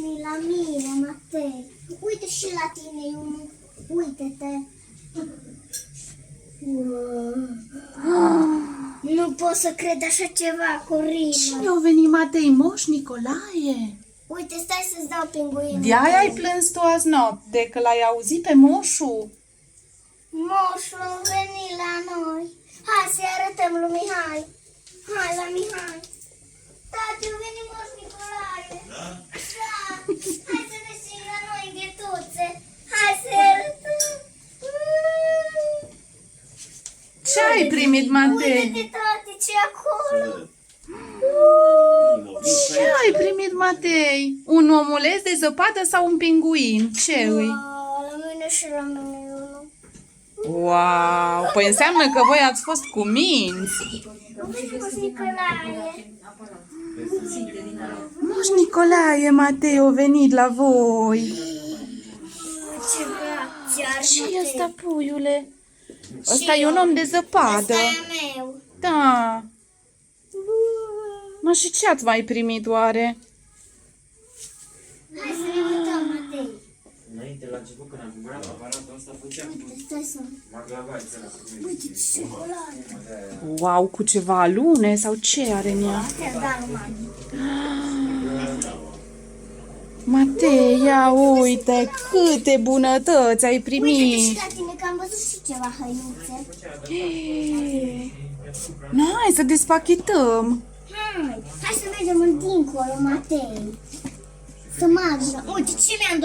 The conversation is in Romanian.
venit la mine, Matei. Uite și la tine, unul. Uite-te. Nu pot să cred așa ceva, Corina. Cine a venit, Matei? Moș Nicolae? Uite, stai să-ți dau pinguinul. De-aia ai plâns tu azi noapte, că l-ai auzit pe moșu. Moșul a venit la noi. Hai să-i arătăm lui Mihai. Hai la Mihai. Tati, a venit Moș Nicolae. Da? Hai să ne țin la noi în ghetuțe. Hai să-i arătăm. Ce ai primit, Matei? Uite-te, tati, ce acolo. Ce ai primit, Matei? Un omuleț de zăpadă sau un pinguin? Ce îi? La mine și la mine unul. Wow! Păi înseamnă că voi ați fost cuminți. A venit Moș Nicolae. Moș Nicolae, Matei, a venit la voi. Ce grație, Ce e ăsta, puiule? Ăsta e un om de zăpadă. Ăsta e meu. Da. Mă, și ce ați mai primit, oare? Hai să ne uităm, Matei. Înainte, la început, când am cumpărat aparatul ăsta, făceam Stai să... maglavaj, Uite ce coloare. Wow, cu ceva alune sau ce are în ea? Astea da numai. Matei, ia uite câte bunătăți ai Uite și primit. la tine că am văzut și ceva hăinuțe. Hai să despachetăm. Hai să mergem în dincolo, Matei. Să mă ajutăm. Uite ce mi-am